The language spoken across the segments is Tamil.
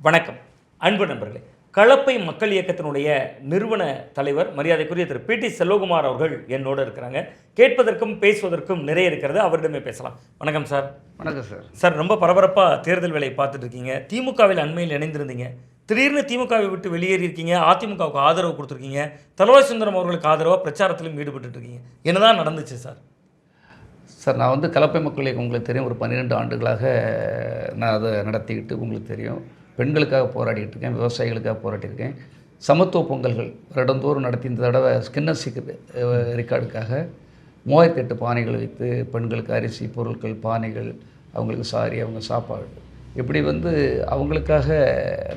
வணக்கம் அன்பு நண்பர்களே. கலப்பை மக்கள் இயக்கத்தினுடைய நிறுவன தலைவர் மரியாதைக்குரிய திரு பி.டி. செல்வகுமார் அவர்கள் என்னோடு இருக்கிறாங்க. கேட்பதற்கும் பேசுவதற்கும் நிறைய இருக்கிறது, அவரிடமே பேசலாம். வணக்கம் சார். வணக்கம் சார். சார், ரொம்ப பரபரப்பாக தேர்தல் வேலையை பார்த்துட்டு இருக்கீங்க. திமுகவில் அண்மையில் இணைந்திருந்தீங்க, திடீர்னு திமுகவை விட்டு வெளியேறி இருக்கீங்க, அதிமுகவுக்கு ஆதரவு கொடுத்துருக்கீங்க, தலவாய் சுந்தரம் அவர்களுக்கு ஆதரவாக பிரச்சாரத்திலும் ஈடுபட்டு இருக்கீங்க. என்னதான் நடந்துச்சு சார்? சார், நான் வந்து கலப்பை மக்கள் இயக்கம் உங்களுக்கு தெரியும், ஒரு 12 ஆண்டுகளாக நான் அதை நடத்திக்கிட்டு உங்களுக்கு தெரியும், பெண்களுக்காக போராடிட்டு இருக்கேன், விவசாயிகளுக்காக போராட்டியிருக்கேன். சமத்துவ பொங்கல்கள் வருடந்தோறும் நடத்தி இந்த தடவை கின்னஸ் ரெக்கார்டுக்காக 3008 பானைகள் வைத்து பெண்களுக்கு அரிசி பொருட்கள், பானைகள், அவங்களுக்கு சாரி, அவங்க சாப்பாடு, இப்படி வந்து அவங்களுக்காக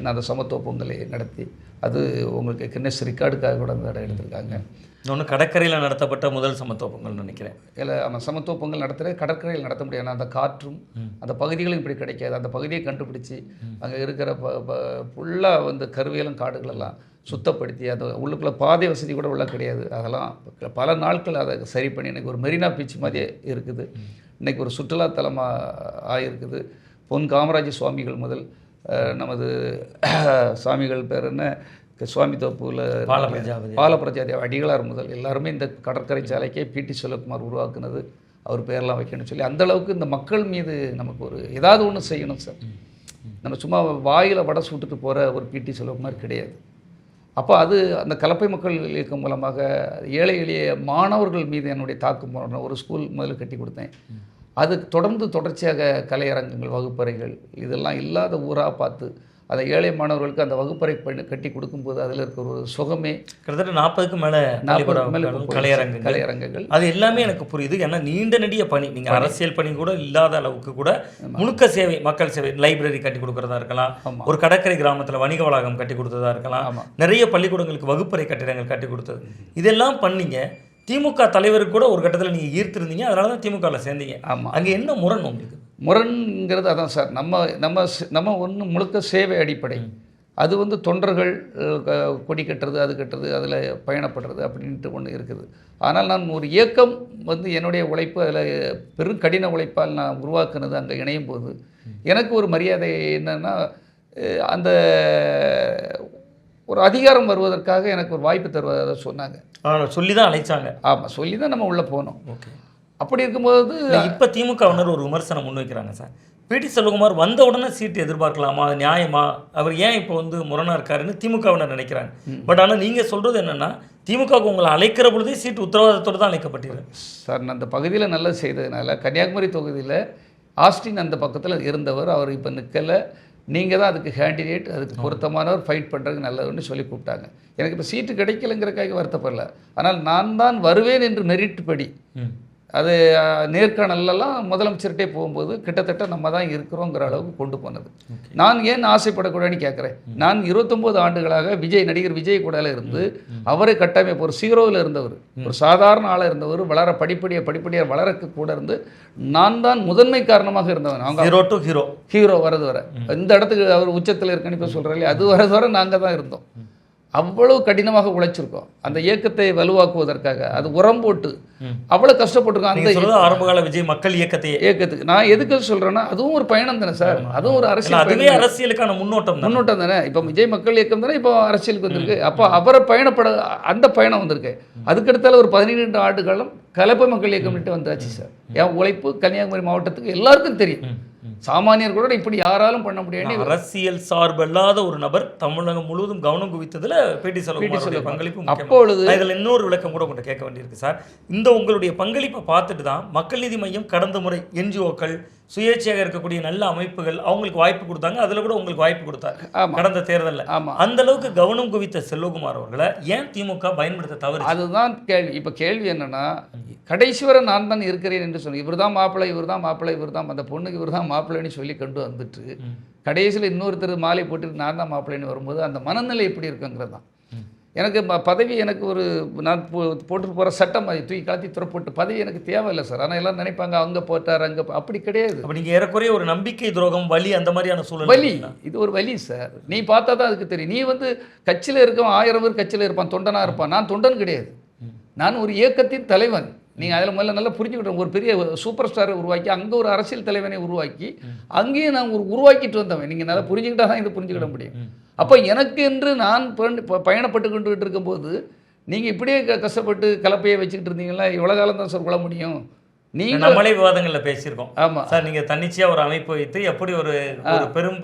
நான் அந்த சமத்துவ பொங்கலை நடத்தி அது உங்களுக்கு கின்னஸ் ரெக்கார்டுக்காக கூட அந்த இடம் எடுத்திருக்காங்க. இன்னொன்று கடற்கரையில் நடத்தப்பட்ட முதல் சமத்துவ பொங்கல் நினைக்கிறேன். இல்லை, அவன் சமத்துவ பொங்கல் நடத்துகிறது கடற்கரையில் நடத்த முடியாது. அந்த காற்றும் அந்த பகுதிகளும் இப்படி கிடைக்காது. அந்த பகுதியை கண்டுபிடிச்சி அங்கே இருக்கிற ஃபுல்லாக வந்து கருவேலம் காடுகளெல்லாம் சுத்தப்படுத்தி அது உள்ளுக்குள்ளே பாதை வசதி கூட உள்ள கிடையாது. அதெல்லாம் பல நாட்கள் அதை சரி பண்ணி இன்றைக்கி ஒரு மெரினா பீச் மாதிரியே இருக்குது. இன்றைக்கி ஒரு சுற்றுலாத்தலமாக ஆகிருக்குது. பொன் காமராஜ் சுவாமிகள் முதல் நமது சுவாமிகள் பேர் என்ன, சுவாமி தோப்புல பாலபிரஜாதி அடிகளார் முதல் எல்லாருமே இந்த கடற்கரை சாலைக்கே பி.டி. செல்வகுமார் உருவாக்குனது, அவர் பேரெல்லாம் வைக்கணும்னு சொல்லி அந்த அளவுக்கு இந்த மக்கள் மீது நமக்கு ஒரு ஏதாவது ஒன்று செய்யணும் சார். நம்ம சும்மா வாயில் வடை சுட்டுட்டு போகிற ஒரு பி.டி. செல்வகுமார் கிடையாது. அப்போ அது அந்த கலப்பை மக்கள் இயக்கம் மூலமாக ஏழை எளிய மாணவர்கள் மீது என்னுடைய தாக்கம் போன ஒரு ஸ்கூல் முதல்ல கட்டி கொடுத்தேன். அது தொடர்ச்சியாக கலையரங்கங்கள், வகுப்பறைகள் இதெல்லாம் இல்லாத ஊராக பார்த்து அந்த ஏழை மாணவர்களுக்கு அந்த வகுப்பறை கட்டி கொடுக்கும்போது அதில் இருக்கிற ஒரு சுகமே கிட்டத்தட்ட 40க்கு மேலே கலையரங்குகள் அது எல்லாமே எனக்கு புரியுது. ஏன்னா நீண்ட நெடிய பணி, நீங்கள் அரசியல் பணி கூட இல்லாத அளவுக்கு கூட முழுக்க சேவை, மக்கள் சேவை, லைப்ரரி கட்டி கொடுக்குறதா இருக்கலாம், ஒரு கடற்கரை கிராமத்தில் வணிக வளாகம் கட்டி கொடுத்ததா இருக்கலாம், நிறைய பள்ளிக்கூடங்களுக்கு வகுப்பறை கட்டிடங்கள் கட்டி கொடுத்தது, இதெல்லாம் பண்ணீங்க. திமுக தலைவருக்கு கூட ஒரு கட்டத்தில் நீங்கள் ஈர்த்திருந்தீங்க, அதனால தான் திமுகவில் சேர்ந்தீங்க. ஆமாம், அங்கே என்ன முரண் உங்களுக்கு? முரண்கிறது அதான் சார், நம்ம ஒன்று முழுக்க சேவை அடிப்படை. அது வந்து தொண்டர்கள் கொடி கட்டுறது, அது கட்டுறது, அதில் பயணப்படுறது அப்படின்ட்டு ஒன்று இருக்குது. ஆனால் நான் ஒரு இயக்கம் வந்து என்னுடைய உழைப்பு அதில் பெரும் கடின உழைப்பால் நான் உருவாக்குனது அங்கே இணையும் போது எனக்கு ஒரு மரியாதை என்னென்னா, அந்த ஒரு அதிகாரம் வருவதற்காக எனக்கு ஒரு வாய்ப்பு தருவதாக சொன்னாங்க. சொல்லி தான் அழைச்சாங்க. ஆமாம், சொல்லி தான் நம்ம உள்ளே போனோம். ஓகே, அப்படி இருக்கும்போது இப்போ திமுகவினர் ஒரு விமர்சனம் முன்வைக்கிறாங்க சார். பி.டி. செல்வகுமார் வந்த உடனே சீட்டு எதிர்பார்க்கலாமா, அது நியாயமா, அவர் ஏன் இப்போ வந்து முரணாக இருக்காருன்னு திமுகவினர் நினைக்கிறாங்க. பட் ஆனால் நீங்கள் சொல்கிறது என்னென்னா, திமுகவுக்கு உங்களை அழைக்கிற பொழுதே சீட்டு உத்தரவாதத்தோடு தான் அழைக்கப்பட்டிருக்கு சார். நான் அந்த பகுதியில் நல்லா செய்ததுனால கன்னியாகுமரி தொகுதியில் ஆஸ்டின் அந்த பக்கத்தில் இருந்தவர், அவர் இப்போ நிற்கலை, நீங்கள் தான் அதுக்கு கேண்டிடேட், அதுக்கு பொருத்தமானவர், ஃபைட் பண்ணுறதுக்கு நல்லதுன்னு சொல்லி கூப்பிட்டாங்க. எனக்கு இப்போ சீட்டு கிடைக்கலைங்கிறக்காக வருத்தப்படல. ஆனால் நான் தான் வருவேன் என்று மெரிட் படி அது நேர்காணல்லாம் முதலமைச்சர்கிட்டே போகும்போது கிட்டத்தட்ட நம்ம தான் இருக்கிறோங்கிற அளவுக்கு கொண்டு போனது. நான் ஏன் ஆசைப்படக்கூடாதுன்னு கேட்குறேன். நான் 29 ஆண்டுகளாக நடிகர் விஜய் கூட இருந்து அவரை கட்டமைப்பு ஒரு சீரோவில் இருந்தவர், ஒரு சாதாரண ஆளாக இருந்தவர், படிப்படியாக வளரக்கு கூட இருந்து நான் தான் முதன்மை காரணமாக இருந்தவன். அவங்க ஹீரோ வரது வர இந்த இடத்துக்கு அவர் உச்சத்தில் இருக்குன்னு இப்போ சொல்கிறாங்க, அது வரது வர நாங்கள் தான் இருந்தோம். அவ்வளவு கடினமாக உழைச்சிருக்கோம் அந்த இயக்கத்தை வலுவாக்குவதற்காக. அது உரம் போட்டு அவ்வளோ கஷ்டப்பட்டிருக்கோம். அந்த ஆரம்பகால விஜய் மக்கள் இயக்கத்துக்கு நான் எதுக்கு சொல்கிறேன்னா, அதுவும் ஒரு பயணம் தானே சார், அதுவும் ஒரு அரசியலுக்கான முன்னோட்டம் தானே. இப்போ விஜய் மக்கள் இயக்கம் தானே இப்போ அரசியலுக்கு வந்திருக்கு. அப்போ அவரை பயணப்பட அந்த பயணம் வந்திருக்கு. அதுக்கடுத்தால ஒரு 12 ஆண்டு காலம் கலப்பை மக்கள் இயக்கம் வந்தாச்சு சார். என் உழைப்பு கன்னியாகுமரி மாவட்டத்துக்கு எல்லாருக்கும் தெரியும். சாமானியர் கூட இப்படி யாராலும் பண்ண முடியாது. அரசியல் சார்பல்லாத ஒரு நபர் தமிழகம் முழுவதும் கவனம் குவித்ததில் பி.டி. செல்வகுமார் பங்களிப்பு. அப்பொழுது இதில் இன்னொரு விளக்கம் கூட உங்கள்கிட்ட கேட்க வேண்டியிருக்கு சார். இந்த உங்களுடைய பங்களிப்பை பார்த்துட்டு தான் மக்கள் நீதி மையம் கடந்த முறை என்ஜிஓக்கள், சுயேட்சையாக இருக்கக்கூடிய நல்ல அமைப்புகள் அவங்களுக்கு வாய்ப்பு கொடுத்தாங்க. அதில் கூட உங்களுக்கு வாய்ப்பு கொடுத்தாங்க கடந்த தேர்தலில். ஆமாம், அந்த அளவுக்கு கவனம் குவித்த செல்வகுமார் அவர்களை ஏன் திமுக பயன்படுத்த தவறு? அதுதான் கேள்வி. இப்போ கேள்வி என்னன்னா, கடைசி வரை நான் தான் இருக்கிறேன் என்று சொல்லி இவர் தான் மாப்பிள்ளை, இவர் தான் மாப்பிள்ளை, இவர் தான் அந்த பொண்ணுக்கு இவர் தான் மாப்பிள்ளைன்னு சொல்லி கொண்டு வந்துட்டு கடைசியில் இன்னொருத்தர் மாலை போட்டுட்டு நான் தான் மாப்பிள்ளைன்னு வரும்போது அந்த மனநிலை எப்படி இருக்குங்கிறது தான். எனக்கு பதவி, எனக்கு ஒரு நான் போட்டு போகிற சட்டம் அதை தூக்கி கலத்தி துறப்போட்டு பதவி எனக்கு தேவையில்லை சார். ஆனால் எல்லாம் நினைப்பாங்க அங்கே போட்டார் அங்கே, அப்படி கிடையாது. அப்போ நீங்கள் ஏறக்குறைய ஒரு நம்பிக்கை துரோகம், வலி, அந்த மாதிரியான சூழல். வலி, இது ஒரு வலி சார். நீ பார்த்தா தான் அதுக்கு தெரியும். நீ வந்து கட்சியில் இருக்கவன் 1000 பேர் கட்சியில் இருப்பான், தொண்டனாக இருப்பான். நான் தொண்டன் கிடையாது, நான் ஒரு இயக்கத்தின் தலைவன். நீங்கள் அதில் முதல்ல நல்லா புரிஞ்சுக்கிட்டோம். ஒரு பெரிய சூப்பர் ஸ்டாரை உருவாக்கி அங்கே ஒரு அரசியல் தலைவனை உருவாக்கி அங்கேயும் நான் உருவாக்கிட்டு வந்தவன். நீங்கள் நல்லா புரிஞ்சுக்கிட்டா தான் இதை புரிஞ்சுக்கிட முடியும். அப்போ எனக்கு என்று நான் பயணப்பட்டு கொண்டுகிட்டு இருக்கும்போது நீங்கள் இப்படியே கஷ்டப்பட்டு கலப்பையை வச்சுக்கிட்டு இருந்தீங்கன்னா எவ்வளோ காலம் தான் சார் கொள்ள முடியும்? நீங்கள் நம்மளே விவாதங்களில் பேசியிருக்கோம். ஆமாம் சார், நீங்கள் தன்னிச்சையாக ஒரு அமைப்பு வைத்து எப்படி ஒரு பெரும்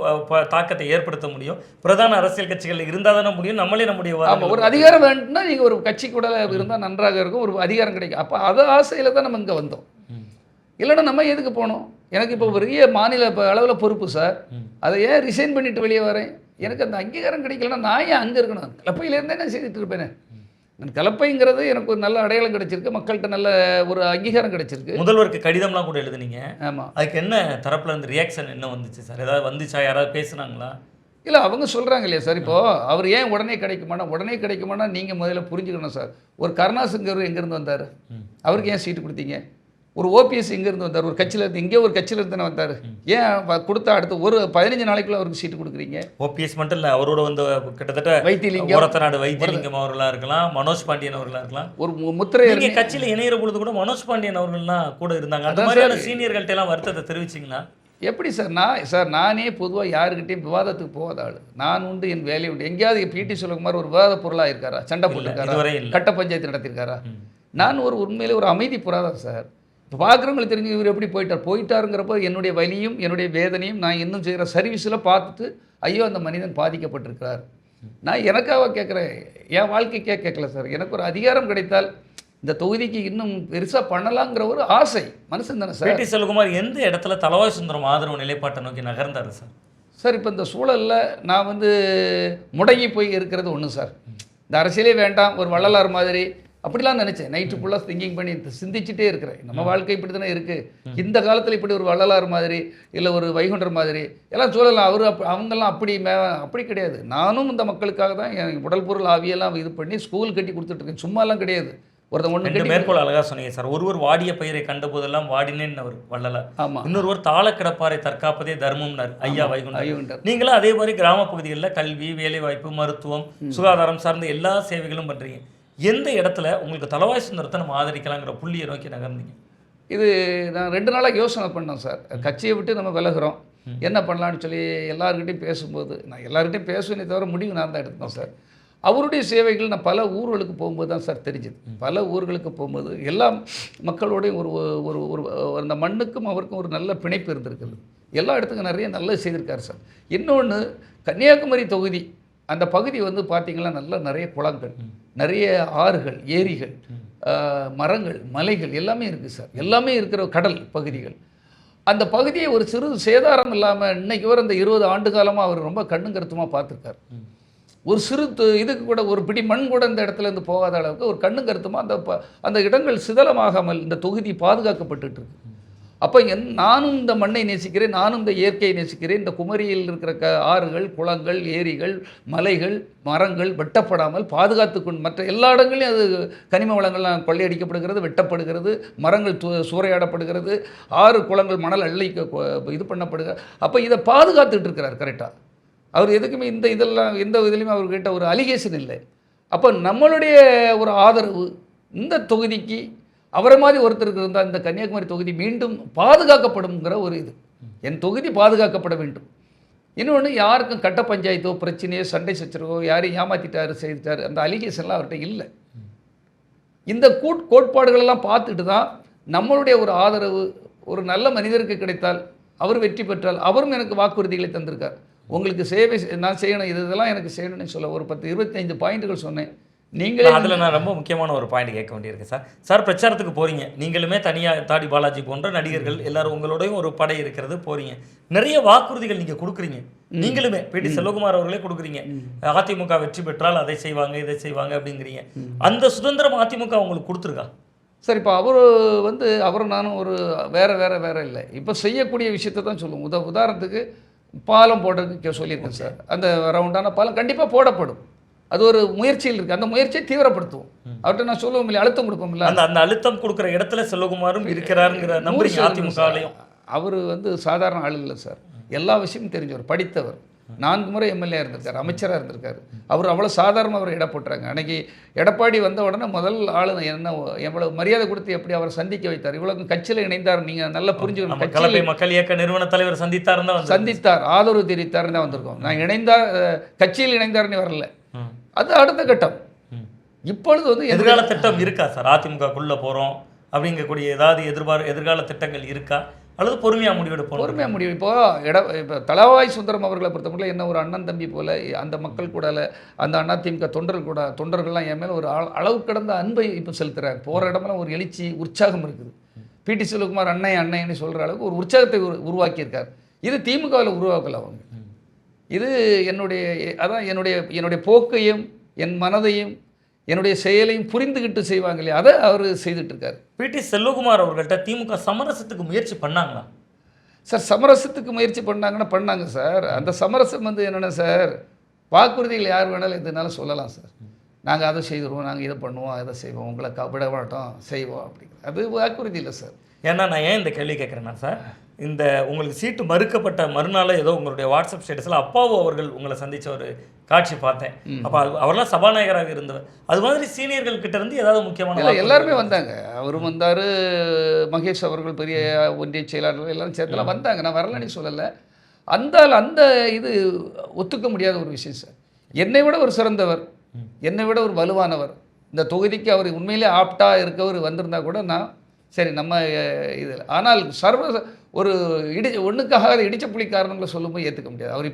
தாக்கத்தை ஏற்படுத்த முடியும்? பிரதான அரசியல் கட்சிகள் இருந்தால் தானே முடியும். நம்மளே நம்முடைய ஆமாம், ஒரு அதிகாரம் வேணும்னா நீங்கள் ஒரு கட்சி கூட இருந்தால் நன்றாக இருக்கும், ஒரு அதிகாரம் கிடைக்கும். அப்போ அது ஆசையில் தான் நம்ம இங்கே வந்தோம். இல்லைன்னா நம்ம எதுக்கு போனோம்? எனக்கு இப்போ பெரிய மாநில அளவில் பொறுப்பு சார். அதை ஏன் ரிசைன் பண்ணிட்டு வெளியே வரேன்? எனக்கு அந்த அங்கீகாரம் கிடைக்கலன்னா நான் ஏன் அங்கே இருக்கணும்? கலப்பையிலேருந்தே நான் செய்துட்டு இருப்பேனே. கலப்பைங்கிறது எனக்கு ஒரு நல்ல அடையாளம் கிடைச்சிருக்கு, மக்கள்கிட்ட நல்ல ஒரு அங்கீகாரம் கிடைச்சிருக்கு. முதல்வருக்கு கடிதம்லாம் கூட எழுதுனீங்க. ஆமாம், அதுக்கு என்ன தரப்புல இருந்து ரியாக்ஷன் என்ன வந்துச்சு சார்? ஏதாவது வந்துச்சா? யாராவது பேசுனாங்களா? இல்லை அவங்க சொல்கிறாங்க இல்லையா சார், இப்போது அவர் ஏன் உடனே கிடைக்குமானா நீங்கள் முதல்ல புரிஞ்சுக்கணும் சார். ஒரு கருணாசுங்கிறவர் எங்கேருந்து வந்தார்? அவருக்கு ஏன் சீட்டு கொடுத்தீங்க? ஒரு ஓபிஎஸ் எங்கேருந்து வந்தார்? ஒரு கட்சியில் இருந்து, இங்கே ஒரு கட்சியில் இருந்து தானே வந்தார். ஏன் கொடுத்தா அடுத்து ஒரு 15 நாளைக்குள்ள அவருக்கு சீட்டு கொடுக்குறீங்க? ஓபிஎஸ் மட்டும் இல்லை, அவரோட வந்து கிட்டத்தட்ட வைத்திலிங்கம், ஓரத்தநாடு வைத்திலிங்கம் அவர்களாக இருக்கலாம், மனோஜ் பாண்டியன் அவர்களாக இருக்கலாம். ஒரு முத்திரை கட்சியில் இணையிற பொழுது கூட மனோஜ் பாண்டியன் அவர்கள்லாம் கூட இருந்தாங்க. அந்த மாதிரியான சீனியர்கள்ட்ட எல்லாம் வருத்தத்தை தெரிவிச்சிங்களா? எப்படி சார்? நானே பொதுவாக யாருக்கிட்டையும் விவாதத்துக்கு போகாத ஆள். நான் உண்டு, என் வேலை உண்டு. எங்கேயாவது பிடி சுலகுமார் ஒரு விவாத பொருளாக இருக்காரா? சண்டை போட்டுருக்காரா? கட்ட பஞ்சாயத்து நடத்திருக்காரா? நான் உண்மையிலே ஒரு அமைதி புறாதான் சார். இப்போ பார்க்குறவங்களுக்கு தெரிஞ்சு இவர் எப்படி போயிட்டாருங்கிறப்போ என்னுடைய வலியும் என்னுடைய வேதனையும் நான் இன்னும் செய்கிற சர்வீஸில் பார்த்துட்டு ஐயோ அந்த மனிதன் பாதிக்கப்பட்டிருக்கிறார். நான் எனக்காக கேட்குறேன், என் வாழ்க்கைக்கே கேட்கல சார். எனக்கு ஒரு அதிகாரம் கிடைத்தால் இந்த தொகுதிக்கு இன்னும் பெருசாக பண்ணலாங்கிற ஒரு ஆசை மனுஷன் தானே சார். பிடி செல்வகுமார் எந்த இடத்துல தளவாய் சுந்தரம் ஆதரவு நிலைப்பாட்டை நோக்கி நகர்ந்தார் சார்? சார், இப்போ இந்த சூழலில் நான் முடங்கி போய் இருக்கிறது ஒன்று சார். இந்த அரசியலே வேண்டாம், ஒரு வள்ளலார் மாதிரி அப்படிலாம் நினச்சேன். நைட்டு ஃபுல்லாக திங்கிங் பண்ணி சிந்திச்சுட்டே இருக்கிறேன். நம்ம வாழ்க்கை இப்படி தானே இருக்குது. இந்த காலத்தில் இப்படி ஒரு வள்ளலார் மாதிரி இல்லை ஒரு வைகுண்டர் மாதிரி எல்லாம் சொல்லலாம். அவங்கெல்லாம் அப்படி கிடையாது. நானும் இந்த மக்களுக்காக தான் என் உடல் பொருள் ஆவியெல்லாம் இது பண்ணி ஸ்கூல் கட்டி கொடுத்துட்ருக்கேன். சும்மாலாம் கிடையாது. ஒன்று மேற்கோள் அழகாக சொன்னீங்க சார். ஒருவர் வாடிய பயிரை கண்ட போதெல்லாம் வாடினேன் அவர் வள்ளலார். ஆமாம். இன்னொருவர் தாள கிடப்பாரை தற்காப்பதே தர்மம்னார் ஐயா வைகுண்டர். நீங்களும் அதே மாதிரி கிராம பகுதிகளில் கல்வி, வேலைவாய்ப்பு, மருத்துவம், சுகாதாரம் சார்ந்த எல்லா சேவைகளும் பண்ணுறீங்க. எந்த இடத்துல உங்களுக்கு தளவாய் சுந்தரத்தை நம்ம ஆதரிக்கலாங்கிற புள்ளியை நோக்கி நகர்ந்தீங்க? இது நான் 2 நாளாக யோசனை பண்ணோம் சார். கட்சியை விட்டு நம்ம விலகிறோம், என்ன பண்ணலான்னு சொல்லி எல்லாருக்கிட்டையும் பேசும்போது, நான் எல்லாருக்கிட்டையும் பேசுவேனே தவிர முடிவு நான் தான் எடுத்தோம் சார். அவருடைய சேவைகள் நான் பல ஊர்களுக்கு போகும்போது தான் சார் தெரிஞ்சுது. பல ஊர்களுக்கு போகும்போது எல்லா மக்களோடையும் ஒரு அந்த மண்ணுக்கும் அவருக்கும் ஒரு நல்ல பிணைப்பு இருந்திருக்குது. எல்லா இடத்துக்கும் நிறைய நல்லது செய்திருக்காரு சார். இன்னொன்று, கன்னியாகுமரி தொகுதி அந்த பகுதி பார்த்திங்கன்னா நிறைய குளங்கள், நிறைய ஆறுகள், ஏரிகள், மரங்கள், மலைகள் எல்லாமே இருக்குது சார். எல்லாமே இருக்கிற கடல் பகுதிகள். அந்த பகுதியை ஒரு சிறு சேதாரம் இல்லாமல் இன்றைக்கி வர இந்த 20 ஆண்டு காலமாக அவர் ரொம்ப கண்ணும் கருத்துமாக பார்த்துருக்கார். ஒரு சிறு இதுக்கு கூட ஒரு பிடி மண் கூட இந்த இடத்துலேருந்து போகாத அளவுக்கு ஒரு கண்ணும் கருத்துமாக அந்த இடங்கள் சிதலமாகாமல் இந்த தொகுதி பாதுகாக்கப்பட்டுட்டு இருக்கு. அப்போ நானும் இந்த மண்ணை நேசிக்கிறேன், நானும் இந்த இயற்கையை நேசிக்கிறேன். இந்த குமரியில் இருக்கிற ஆறுகள், குளங்கள், ஏரிகள், மலைகள், மரங்கள் வெட்டப்படாமல் பாதுகாத்து மற்ற எல்லா இடங்களையும் அது கனிம வளங்கள்லாம் கொள்ளையடிக்கப்படுகிறது, வெட்டப்படுகிறது, மரங்கள் சூறையாடப்படுகிறது, ஆறு குளங்கள் மணல் அள்ளி இது பண்ணப்படுகிறது. அப்போ இதை பாதுகாத்துட்டு இருக்கிறார் கரெக்டாக. அவர் எதுக்குமே இதெல்லாம் எந்த இதுலையுமே அவர்கிட்ட ஒரு அலிகேஷன் இல்லை. அப்போ நம்மளுடைய ஒரு ஆதரவு இந்த தொகுதிக்கு அவரை மாதிரி ஒருத்தருக்கு இருந்தால் இந்த கன்னியாகுமரி தொகுதி மீண்டும் பாதுகாக்கப்படுங்கிற ஒரு இது. என் தொகுதி பாதுகாக்கப்பட வேண்டும். இன்னொன்று, யாருக்கும் கட்ட பஞ்சாயத்தோ பிரச்சனையோ சண்டை சச்சரவோ யாரையும் ஏமாற்றிட்டாரு செய்துட்டார் அந்த அலிகேஷன்லாம் அவர்கிட்ட இல்லை. இந்த கோட்பாடுகளெல்லாம் பார்த்துட்டு தான் நம்மளுடைய ஒரு ஆதரவு ஒரு நல்ல மனிதருக்கு கிடைத்தால், அவர் வெற்றி பெற்றால், அவரும் எனக்கு வாக்குறுதிகளை தந்திருக்கார். உங்களுக்கு சேவை நான் செய்யணும், இதெல்லாம் எனக்கு செய்யணும்னு சொல்ல ஒரு 10-25 பாயிண்ட்டுகள் சொன்னேன். நீங்களே அதில் நான் ரொம்ப முக்கியமான ஒரு பாயிண்ட் கேட்க வேண்டியிருக்கு சார். பிரச்சாரத்துக்கு போகிறீங்க, நீங்களுமே தனியாக தாடி பாலாஜி போன்ற நடிகர்கள் எல்லாரும் உங்களோடையும் ஒரு படை இருக்கிறது போகிறீங்க, நிறைய வாக்குறுதிகள் நீங்கள் கொடுக்குறீங்க. நீங்களுமே பிடி செல்வகுமார் அவர்களே கொடுக்குறீங்க. அதிமுக வெற்றி பெற்றால் அதை செய்வாங்க, இதை செய்வாங்க அப்படிங்கிறீங்க. அந்த சுதந்திரம் அதிமுக உங்களுக்கு கொடுத்துருக்கா சார்? இப்போ அவரும் நானும் ஒரு வேற இல்லை. இப்போ செய்யக்கூடிய விஷயத்தை தான் சொல்லுவோம். உதாரணத்துக்கு பாலம் போடுறதுக்கு சொல்லியிருக்கேன் சார். அந்த ரவுண்டான பாலம் கண்டிப்பாக போடப்படும். அது ஒரு முயற்சியில் இருக்குது. அந்த முயற்சியை தீவிரப்படுத்துவோம். அவர்கிட்ட நான் சொல்லுவோம் இல்லை, அழுத்தம் கொடுப்போம் இல்லை. அந்த அழுத்தம் கொடுக்குற இடத்துல செல்வகுமாரும் இருக்கிறாருங்கிற நம்புறீங்க அதிமுகலையும்? அவர் சாதாரண ஆள் இல்லை சார். எல்லா விஷயமும் தெரிஞ்சவர், படித்தவர். 4 முறை எம்எல்ஏ இருந்திருக்காரு, அமைச்சராக இருந்திருக்காரு. அவர் அவ்வளோ சாதாரணமாக அவர் இட போட்டுறாங்க. அன்றைக்கி எடப்பாடி வந்த உடனே முதல் ஆளு என்ன எவ்வளோ மரியாதை கொடுத்து எப்படி அவரை சந்திக்க வைத்தார். இவ்வளோ கட்சியில் இணைந்தார். நீங்கள் நல்லா புரிஞ்சுக்கணும். கட்சியில் மக்கள் இயக்க நிறுவன தலைவர் சந்தித்தார், ஆதரவு தெரிவித்தார் தான் வந்திருக்கோம். நான் இணைந்தார், கட்சியில் இணைந்தார்னு வரல. அது அடுத்த கட்டம். இப்பொழுது வந்து எதிர்கால திட்டம் இருக்கா சார்? அதிமுகக்குள்ளே போகிறோம் அப்படிங்கக்கூடிய ஏதாவது எதிர்கால திட்டங்கள் இருக்கா, அல்லது பொறுமையாக முடிவெடுப்போம்? பொறுமையாக முடிவு. இப்போ தளவாய் சுந்தரம் அவர்களை பொறுத்தவரை என்ன ஒரு அண்ணன் தம்பி போல் அந்த மக்கள் கூட அந்த அதிமுக தொண்டர்கள்லாம் என் மேலே ஒரு அளவு கடந்த அன்பை இப்போ செலுத்துகிறார். போகிற இடமெல்லாம் ஒரு எழுச்சி, உற்சாகம் இருக்குது. பிடி செல்வகுமார் அண்ணைன்னு சொல்கிற அளவுக்கு ஒரு உற்சாகத்தை உருவாக்கியிருக்கார். இது திமுகவில் உருவாக்கல அவங்க. இது என்னுடைய போக்கையும் என் மனதையும் என்னுடைய செயலையும் புரிந்துகிட்டு செய்வாங்க இல்லையா, அதை அவர் செய்துட்டு இருக்கார். பிடி செல்வகுமார் அவர்கள்ட்ட திமுக சமரசத்துக்கு முயற்சி பண்ணாங்களா சார்? சமரசத்துக்கு முயற்சி பண்ணாங்க சார். அந்த சமரசம் வந்து என்னென்ன சார், வாக்குறுதிகள் யார் வேணாலும் எதுனாலும் சொல்லலாம் சார். நாங்கள் அதை செய்துருவோம், நாங்கள் இதை பண்ணுவோம், அதை செய்வோம், உங்களை விட மாட்டோம், செய்வோம் அப்படிங்கிற அது வாக்குறுதி இல்லை சார். ஏன்னா நான் ஏன் இந்த கேள்வி கேட்குறேன்னா சார், இந்த உங்களுக்கு சீட்டு மறுக்கப்பட்ட மறுநாள் ஏதோ உங்களுடைய வாட்ஸ்அப் ஸ்டேட்டஸில் அப்பாவு அவர்கள் உங்களை சந்தித்த ஒரு காட்சி பார்த்தேன். அப்போ அவர்லாம் சபாநாயகராக இருந்தவர். அது மாதிரி சீனியர்கள் கிட்ட இருந்து ஏதாவது முக்கியமான எல்லாருமே வந்தாங்க. அவரும் வந்தார், மகேஷ் அவர்கள் பெரிய ஒன்றிய செயலாளர்கள் எல்லாரும் சேர்த்துலாம் வந்தாங்க. நான் வரலன்னு சொல்லலை. அந்த இது ஒத்துக்க முடியாத ஒரு விஷயம் சார். என்னை விட ஒரு சிறந்தவர், என்னை விட ஒரு வலுவானவர், இந்த தொகுதிக்கு அவர் உண்மையிலே ஆப்டாக இருக்கவர் வந்திருந்தா கூட நான் சரி நம்ம இதில். ஆனால் ஒரு ஒன்றுக்காக இடிச்ச புலி காரணங்களை சொல்லும்போது ஏற்றுக்க முடியாது. அவர்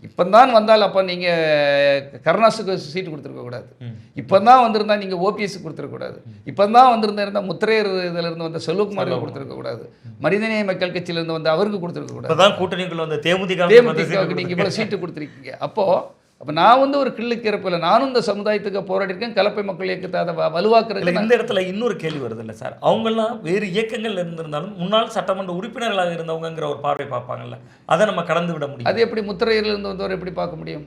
இப்போ தான் வந்தால் அப்போ நீங்கள் கருணாஸுக்கு சீட்டு கொடுத்துருக்கக்கூடாது. இப்போ தான் வந்திருந்தா நீங்கள் ஓபிஎஸ்க்கு கொடுத்துருக்கக்கூடாது. இப்போ தான் இருந்தால் முத்திரையர் இதிலிருந்து வந்த செல்வகுமாருக்கு கொடுத்துருக்கக்கூடாது. மனிதநேய மக்கள் கட்சியிலேருந்து வந்து அவருக்கு கொடுத்துருக்கக்கூடாது. கூட்டணிக்குள்ள வந்து தேமுதிக நீங்கள் இவ்வளோ சீட்டு கொடுத்துருக்கீங்க. அப்போ நான் வந்து ஒரு கிள்ளுக்கு இறப்பில்லை. நானும் இந்த சமுதாயத்துக்கு போராடிருக்கேன். கலப்பை மக்கள் இயக்கத்தை அதை வலுவாக்குறது. இந்த இடத்துல இன்னொரு கேள்வி வருது இல்லை சார், அவங்கெல்லாம் வேறு இயக்கங்கள் இருந்திருந்தாலும் முன்னாள் சட்டமன்ற உறுப்பினர்களாக இருந்தவங்கிற ஒரு பார்வை பார்ப்பாங்கல்ல, அதை நம்ம கடந்து விட முடியும். அது எப்படி முத்திரையிலிருந்து வந்தவர் எப்படி பார்க்க முடியும்?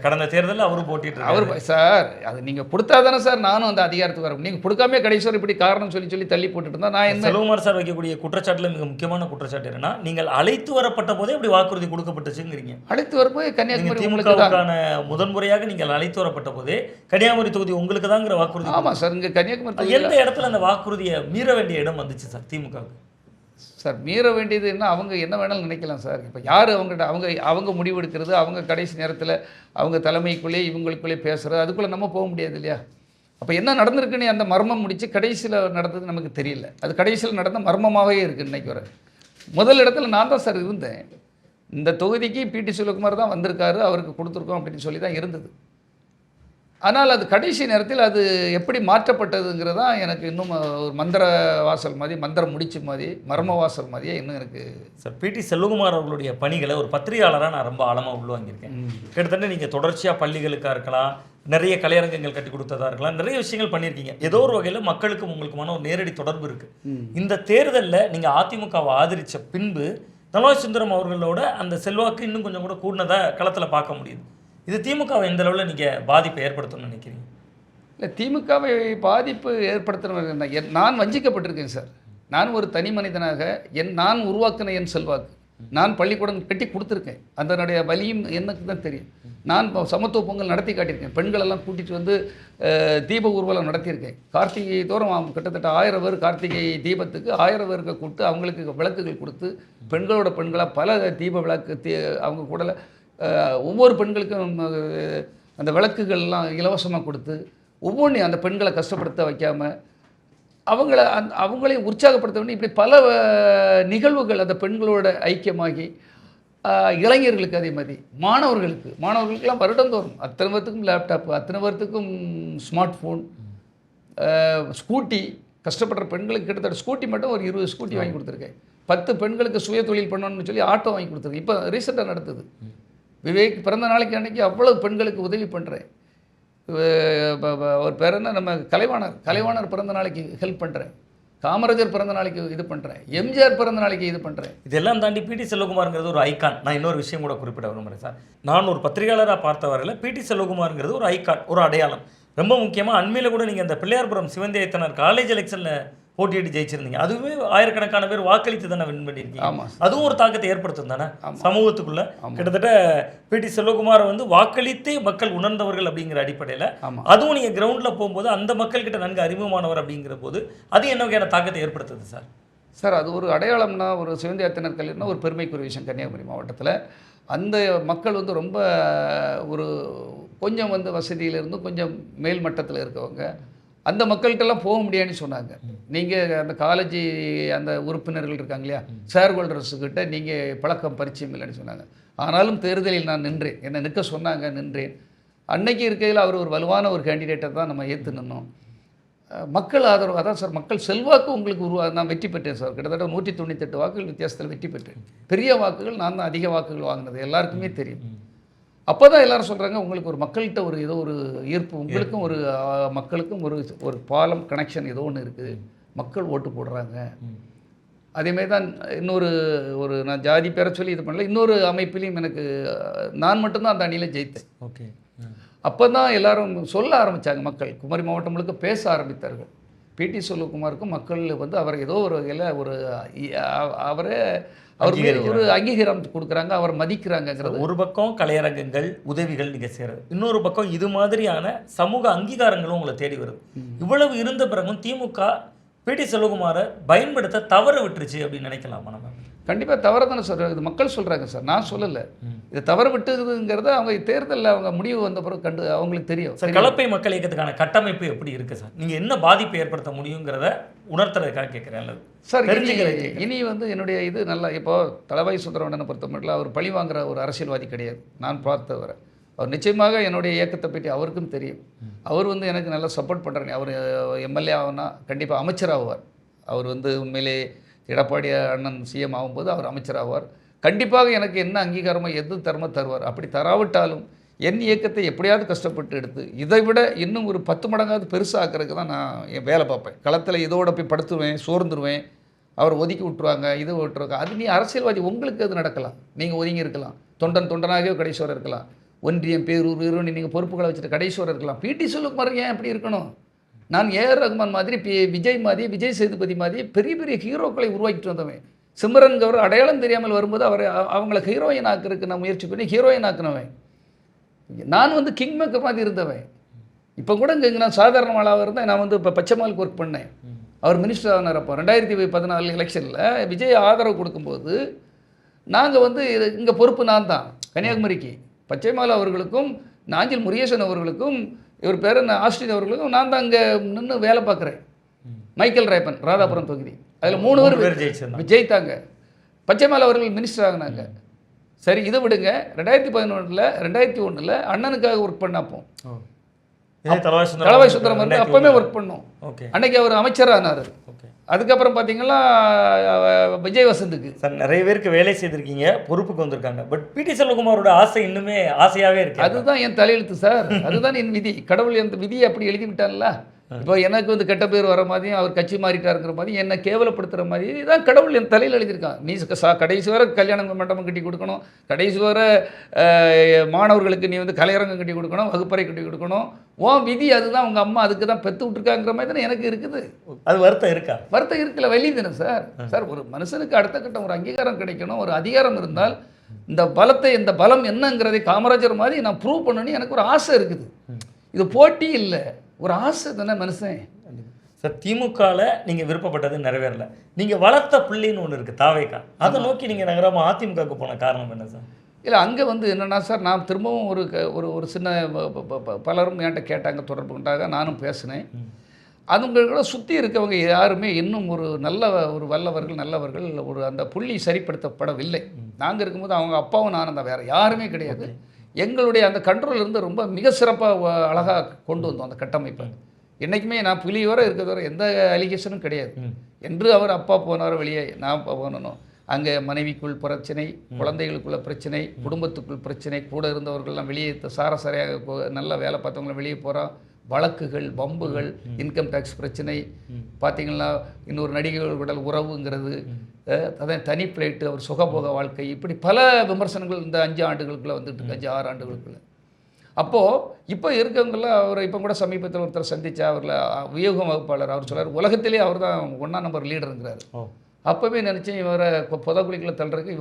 கடந்த தேர்தலில் அவரும் போட்டிட்டு அவர் சார், அது நீங்கள் கொடுத்தா தானே சார் நானும் அந்த அதிகாரத்துக்கு வரும். நீங்கள் கொடுக்காமே கடைசி வரை இப்படி காரணம் சொல்லி தள்ளி போட்டுட்டு இருந்தால் நான் என்ன? செல்வகுமார் சார் வைக்கக்கூடிய குற்றச்சாட்டில் மிக முக்கியமான குற்றச்சாட்டு என்னன்னா, நீங்கள் அழைத்து வரப்பட்ட போதே அப்படி வாக்குறுதி கொடுக்கப்பட்டுச்சுங்கிறீங்க. அழைத்து வரப்போது கன்னியாகுமரி திமுகவுக்கான முதன்முறையாக நீங்கள் அழைத்து வரப்பட்ட போதே கன்னியாகுமரி தொகுதி உங்களுக்கு தாங்கிற வாக்குறுதி. ஆமாம் சார், இங்கே கன்னியாகுமரி எந்த இடத்துல அந்த வாக்குறுதியை மீற வேண்டிய இடம் வந்துச்சு சார் திமுகவுக்கு? சார் மீற வேண்டியது என்ன, அவங்க என்ன வேணாலும் நினைக்கலாம் சார். இப்போ யார் அவங்க முடிவெடுக்கிறது, அவங்க கடைசி நேரத்தில் அவங்க தலைமைக்குள்ளே இவங்களுக்குள்ளே பேசுகிறது, அதுக்குள்ளே நம்ம போக முடியாது இல்லையா? அப்போ என்ன நடந்திருக்குன்னு அந்த மர்மம் முடித்து கடைசியில் நடந்தது நமக்கு தெரியல. அது கடைசியில் நடந்த மர்மமாகவே இருக்குது. இன்றைக்கி வர முதல் இடத்துல நான் தான் சார் இருந்தேன். இந்த தொகுதிக்கு பிடி செல்வகுமார் தான் வந்திருக்காரு, அவருக்கு கொடுத்துருக்கோம் அப்படின்னு சொல்லி தான் இருந்தது. ஆனால் அது கடைசி நேரத்தில் அது எப்படி மாற்றப்பட்டதுங்கிறது தான் எனக்கு இன்னும் ஒரு மந்திர வாசல் மாதிரி, மந்திரம் முடிச்ச மாதிரி, மர்ம வாசல் மாதிரியே இன்னும் எனக்கு. சார், பிடி செல்வகுமார் அவர்களுடைய பணிகளை ஒரு பத்திரிகையாளராக நான் ரொம்ப ஆழமாக உள்வாங்கியிருக்கேன். கிட்டத்தட்ட நீங்கள் தொடர்ச்சியாக பள்ளிகளுக்காக இருக்கலாம், நிறைய கலையரங்கங்கள் கட்டி கொடுத்ததாக இருக்கலாம், நிறைய விஷயங்கள் பண்ணியிருக்கீங்க. ஏதோ ஒரு வகையில் மக்களுக்கும் உங்களுக்குமான ஒரு நேரடி தொடர்பு இருக்குது. இந்த தேர்தலில் நீங்கள் அதிமுகவை ஆதரித்த பின்பு தளவாய் சுந்தரம் அவர்களோட அந்த செல்வாக்கு இன்னும் கொஞ்சம் கூட கூடினதாக களத்தில் பார்க்க முடியுது. இது திமுகவை எந்த அளவில் நீங்கள் பாதிப்பை ஏற்படுத்தணும்னு நினைக்கிறீங்க? இல்லை, திமுகவை பாதிப்பு ஏற்படுத்தணும். நான் வஞ்சிக்கப்பட்டிருக்கேன் சார். நான் ஒரு தனி மனிதனாக நான் உருவாக்கின என் செல்வாக்கு, நான் பள்ளிக்கூடம் கட்டி கொடுத்துருக்கேன். அதனுடைய வலியும் எனக்கு தான் தெரியும். நான் சமத்துவ பொங்கல் நடத்தி காட்டியிருக்கேன். பெண்களெல்லாம் கூட்டிகிட்டு வந்து தீப ஊர்வலம் நடத்தியிருக்கேன். கார்த்திகை தோறும் கிட்டத்தட்ட 1000 பேர் கார்த்திகை தீபத்துக்கு 1000 பேருக்கு கூப்பிட்டு அவங்களுக்கு விளக்குகள் கொடுத்து பெண்களாக பல தீப விளக்கு அவங்க கூட ஒவ்வொரு பெண்களுக்கும் அந்த விளக்குகள்லாம் இலவசமாக கொடுத்து ஒவ்வொன்றையும் அந்த பெண்களை கஷ்டப்படுத்த வைக்காமல் அவங்களையும் உற்சாகப்படுத்த வேண்டிய இப்படி பல நிகழ்வுகள் அந்த பெண்களோட ஐக்கியமாகி இளைஞர்களுக்கு அதே மாதிரி மாணவர்களுக்கெல்லாம் வருடந்தோறும் அத்தனை பேர்த்துக்கும் லேப்டாப்பு, அத்தனை பேர்த்துக்கும் ஸ்மார்ட் ஃபோன், ஸ்கூட்டி, கஷ்டப்படுற பெண்களுக்கு கிட்டத்தட்ட ஸ்கூட்டி மட்டும் ஒரு 20 ஸ்கூட்டி வாங்கி கொடுத்துருக்கேன். 10 பெண்களுக்கு சுய தொழில் பண்ணணும்னு சொல்லி ஆட்டோ வாங்கி கொடுத்துருக்கேன். இப்போ ரீசெண்டாக நடத்துது விவேக் பிறந்த நாளைக்கு அன்றைக்கி அவ்வளோ பெண்களுக்கு உதவி பண்ணுறேன். ஒரு பேர் என்ன, நம்ம கலைவாணர் பிறந்த நாளைக்கு ஹெல்ப் பண்ணுறேன். காமராஜர் பிறந்த நாளைக்கு இது பண்ணுறேன். எம்ஜிஆர் பிறந்த நாளைக்கு இது பண்ணுறேன். இதெல்லாம் தாண்டி பிடி செல்வகுமார்ங்கிறது ஒரு ஐக்கான். நான் இன்னொரு விஷயம் கூட குறிப்பிட விரும்புகிறேன் சார். நான் ஒரு பத்திரிகையாளராக பார்த்த வரையில் பிடி செல்வகுமார்ங்கிறது ஒரு ஐக்கான், ஒரு அடையாளம். ரொம்ப முக்கியமாக அண்மையில் கூட நீங்கள் இந்த பிள்ளையார்புரம் சிவந்தேத்தனர் காலேஜ் எலெக்ஷனில் போட்டியிட்டு ஜெயிச்சிருந்தீங்க. அதுவுமே ஆயிரக்கணக்கான பேர் வாக்களித்து தானே வின் பண்ணியிருக்கீங்க. ஆமாம். அதுவும் ஒரு தாக்கத்தை ஏற்படுத்தும் தானே சமூகத்துக்குள்ள. கிட்டத்தட்ட பிடி செல்வகுமாரை வந்து வாக்களித்து மக்கள் உணர்ந்தவர்கள் அப்படிங்கிற அடிப்படையில், அதுவும் நீங்கள் கிரவுண்டில் போகும்போது அந்த மக்கள்கிட்ட நன்கு அறிமுகமானவர் அப்படிங்கிற போது அது என்ன வகையான தாக்கத்தை ஏற்படுத்துது சார்? சார், அது ஒரு அடையாளம்னா, ஒரு சிவந்தியாத்தினர் கல்லூரினா ஒரு பெருமைக்குரிய விஷயம். கன்னியாகுமரி மாவட்டத்தில் அந்த மக்கள் வந்து ரொம்ப ஒரு கொஞ்சம் வந்து வசதியிலிருந்து கொஞ்சம் மேல் மட்டத்தில் இருக்கவங்க, அந்த மக்கள்கிட்டலாம் போக முடியாதுன்னு சொன்னாங்க. நீங்கள் அந்த காலேஜ் அந்த உறுப்பினர்கள் இருக்காங்க இல்லையா, ஷேர் ஹோல்டர்ஸுக்கிட்ட நீங்கள் பழக்கம் பரிச்சயம் இல்லைன்னு சொன்னாங்க. ஆனாலும் தேர்தலில் நான் நின்றேன். என்னை நிற்க சொன்னாங்க, நின்றேன். அன்னைக்கு இருக்கையில் அவர் ஒரு வலுவான ஒரு கேண்டிடேட்டை தான் நம்ம ஏற்று நின்னோம். மக்கள் ஆதரவு அதான் சார், மக்கள் செல்வாக்கு உங்களுக்கு நான் வெற்றி பெற்றேன் சார். கிட்டத்தட்ட 198 வாக்குகள் வித்தியாசத்தில் வெற்றி பெற்றேன். பெரிய வாக்குகள் நான் தான் அதிக வாக்குகள் வாங்கினது எல்லாருக்குமே தெரியும். அப்போ தான் எல்லாரும் சொல்கிறாங்க, உங்களுக்கு ஒரு மக்கள்கிட்ட ஒரு ஏதோ ஒரு ஈர்ப்பு, உங்களுக்கும் ஒரு மக்களுக்கும் ஒரு பாலம் கனெக்ஷன் ஏதோ ஒன்று இருக்குது, மக்கள் ஓட்டு போடுறாங்க. அதேமாதிரி தான் இன்னொரு நான் ஜாதி பேரை சொல்லி இது பண்ணல, இன்னொரு அமைப்பிலையும் எனக்கு நான் மட்டும்தான் அந்த அணியில் ஜெயித்தேன். ஓகே. அப்போ தான் எல்லாரும் சொல்ல ஆரம்பித்தாங்க. மக்கள் குமரி மாவட்டம் முழுக்க பேச ஆரம்பித்தார்கள். பிடி செல்வகுமாருக்கும் மக்கள் வந்து அவர் ஏதோ ஒரு வகையில் அவருக்கு ஒரு அங்கீகாரம் கொடுக்குறாங்க, அவர் மதிக்கிறாங்கிறது. ஒரு பக்கம் கலையரங்கங்கள் உதவிகள் நீங்கள் செய்கிறது, இன்னொரு பக்கம் இது மாதிரியான சமூக அங்கீகாரங்களும் உங்களை தேடி வருது. இவ்வளவு இருந்த பிறகும் திமுக பிடி செல்வகுமாரை பயன்படுத்த தவற விட்டுருச்சு அப்படின்னு நினைக்கலாமா நம்ம? கண்டிப்பாக தவறு தானே சார், இது மக்கள் சொல்கிறாங்க சார், நான் சொல்லலை. இது தவறு விட்டுதுங்கிறத அவங்க தேர்தலில் அவங்க முடிவு வந்த பிறகு அவங்களுக்கு தெரியும். சார், கலப்பை மக்கள் இயக்கத்துக்கான கட்டமைப்பு எப்படி இருக்குது சார்? நீங்கள் என்ன பாதிப்பை ஏற்படுத்த முடியுங்கிறத உணர்த்துறதுக்காக கேட்குறேன். சார், இனி வந்து என்னுடைய இது நல்லா, இப்போது தளவாய் சுந்தரவண்ணனை பொறுத்த மட்டும் அவர் பழி வாங்குற ஒரு அரசியல்வாதி கிடையாது. நான் பார்த்தவரை அவர் நிச்சயமாக என்னுடைய இயக்கத்தை பற்றி அவருக்கும் தெரியும். அவர் வந்து எனக்கு நல்லா சப்போர்ட் பண்ணுறாரு. அவர் எம்எல்ஏ ஆகுனா கண்டிப்பாக அமைச்சராகுவார். அவர் வந்து உண்மையிலே எடப்பாடி அண்ணன் சிஎம் ஆகும்போது அவர் அமைச்சராகுவார். கண்டிப்பாக எனக்கு என்ன அங்கீகாரமோ எது தரமோ தருவார். அப்படி தராவிட்டாலும் என் இயக்கத்தை எப்படியாவது கஷ்டப்பட்டு எடுத்து இதை விட இன்னும் ஒரு 10 மடங்காவது பெருசாகிறதுக்கு தான் நான் என் வேலை பார்ப்பேன். களத்தில் இதோட போய் படுத்துருவேன், சோர்ந்துருவேன். அவர் ஒதுக்கி விட்டுருவாங்க, இது விட்டுருவாங்க. அது நீ அரசியல்வாதி, உங்களுக்கு அது நடக்கலாம். நீங்கள் ஒதுங்கி இருக்கலாம், தொண்டனாகவே கடைசி வரை இருக்கலாம், ஒன்றியம் பேரூர் இருவனி நீங்கள் பொறுப்புகளை வச்சுட்டு கடைசி வரை இருக்கலாம். பிடி செல்வகுமார் ஏன் அப்படி இருக்கணும்? நான் ஏஆர் ரகுமான் மாதிரி, விஜய் மாதிரி, விஜய் சேதுபதி மாதிரி பெரிய பெரிய ஹீரோக்களை உருவாக்கிட்டு வந்தவன். சிம்ரன்கவர் அடையாளம் தெரியாமல் வரும்போது அவங்கள ஹீரோயின் ஆக்குறதுக்கு நான் முயற்சி பண்ணி ஹீரோயின் ஆக்குனவன். நான் வந்து கிங் மேக்கர் மாதிரி இருந்தவன். இப்போ கூட இங்கே நான் சாதாரண ஆளாக இருந்தேன். நான் வந்து இப்போ பச்சைமாலுக்கு ஒர்க் பண்ணேன். அவர் மினிஸ்டர் ஆனார். அப்போ 2014 எலெக்ஷனில் விஜய் ஆதரவு கொடுக்கும்போது நாங்கள் வந்து இங்கே பொறுப்பு நான் தான். கன்னியாகுமரிக்கு பச்சைமால் அவர்களுக்கும் நாஞ்சில் முருகேசன் அவர்களுக்கும் இவர் பேர் ஆஸ்டின் அவர்களுக்கும் நான் தான் அங்கே நின்று வேலை பார்க்குறேன். மைக்கேல் ராயப்பன் ராதாபுரம் தொகுதி, அதில் 3 பேர் ஜெயித்தாங்க. பச்சைமால் அவர்கள் மினிஸ்டர் ஆகினாங்க. சரி, இதை விடுங்க. 2011 அண்ணனுக்காக ஒர்க் பண்ணப்போ தளவாய் சுந்தரம் வந்து அப்போவே ஒர்க் பண்ணோம். அன்னைக்கு அவர் அமைச்சராக ஆனார். அதுக்கப்புறம் பார்த்தீங்கன்னா விஜய் வசந்துக்கு சார் நிறைய பேருக்கு வேலை செய்திருக்கீங்க, பொறுப்புக்கு வந்திருக்காங்க. பட் பிடி செல்வகுமாரோட ஆசை இன்னுமே ஆசையாகவே இருக்கு. அதுதான் என் தலையெழுத்து சார், அதுதான் என் விதி. கடவுள் என் விதியை அப்படி எழுதி விட்டான்ல. இப்போ எனக்கு வந்து கெட்ட பேர் வர மாதிரியும் அவர் கட்சி மாறிட்டாருங்கிற மாதிரி என்னை கேவலப்படுத்துகிற மாதிரி தான் கடவுள் என் தலையில் எழுதியிருக்கான். நீ கடைசி வரை கல்யாண மண்டபம் கட்டி கொடுக்கணும், கடைசி வரை மாணவர்களுக்கு நீ வந்து கலையரங்கம் கட்டி கொடுக்கணும், வகுப்பறை கட்டி கொடுக்கணும். உன் விதி அதுதான், உங்கள் அம்மா அதுக்கு தான் பெற்று விட்டுருக்காங்கிற மாதிரி தானே எனக்கு இருக்குது. அது வருத்தம் இருக்கா? வருத்தம் இருக்குல்ல, வெளியே தானே சார். சார், ஒரு மனுஷனுக்கு அடுத்த கட்டம் ஒரு அங்கீகாரம் கிடைக்கணும், ஒரு அதிகாரம் இருந்தால் இந்த பலம் என்னங்கிறதை காமராஜர் மாதிரி நான் ப்ரூவ் பண்ணணும்னு எனக்கு ஒரு ஆசை இருக்குது. இது போட்டி இல்லை, ஒரு ஆசை தானே மனுஷன். சார், திமுகவில் நீங்கள் விருப்பப்பட்டது நிறைவேறல. நீங்கள் வளர்த்த பிள்ளைன்னு ஒன்று இருக்குது தாவேக்கா, அதை நோக்கி நீங்கள் நகராமல் அதிமுகவுக்கு போன காரணம் என்ன சார்? இல்லை, அங்கே வந்து என்னென்னா சார், நான் திரும்பவும் ஒரு சின்ன பலரும் என்கிட்ட கேட்டாங்க, தொடர்பு கொண்டாங்க, நானும் பேசினேன். அதுங்களோட சுற்றி இருக்கவங்க யாருமே இன்னும் ஒரு வல்லவர்கள் நல்லவர்கள் அந்த புள்ளி சரிப்படுத்தப்படவில்லை. நாங்கள் இருக்கும்போது அவங்க அப்பாவும் நானும் தான், வேறு யாருமே கிடையாது. எங்களுடைய அந்த கண்ட்ரோல் இருந்து ரொம்ப மிக சிறப்பாக அழகாக கொண்டு வந்தோம் அந்த கட்டமைப்பை. என்றைக்குமே நான் புலியோடு இருக்கிறதோட எந்த அலிகேஷனும் கிடையாது. என்று அவர் அப்பா போனாரோ வெளியே, நான் போனணும். அங்கே மனைவிக்குள் பிரச்சனை, குழந்தைகளுக்குள்ள பிரச்சனை, குடும்பத்துக்குள் பிரச்சனை, கூட இருந்தவர்கள்லாம் வெளியே சாரசாரையாக நல்லா வேலை பார்த்தவங்களாம் வெளியே போகிறோம். வழக்குகள், வம்புகள், இன்கம் டேக்ஸ் பிரச்சனை, பார்த்திங்கன்னா இன்னொரு நடிகைகளோட உறவுங்கிறது, அதான் தனி பிளேட்டு, அவர் சுகபோக வாழ்க்கை, இப்படி பல விமர்சனங்கள் இந்த 5 ஆண்டுகளுக்குள்ளே வந்துட்டு இருக்கு, 5-6 ஆண்டுகளுக்குள்ளே. அப்போது இப்போ இருக்கவங்களாம் அவர் இப்போ கூட சமீபத்தில் ஒருத்தர் சந்திச்சா அவரில் வியூகம் வகுப்பாளர் அவர் சொல்றார் உலகத்திலே அவர் தான் 1ஆம் நம்பர் லீடருங்கிறாரு. அப்போவே நினச்சேன் இவரை புதக்குழிக்குள்ள தள்ளுறதுக்கு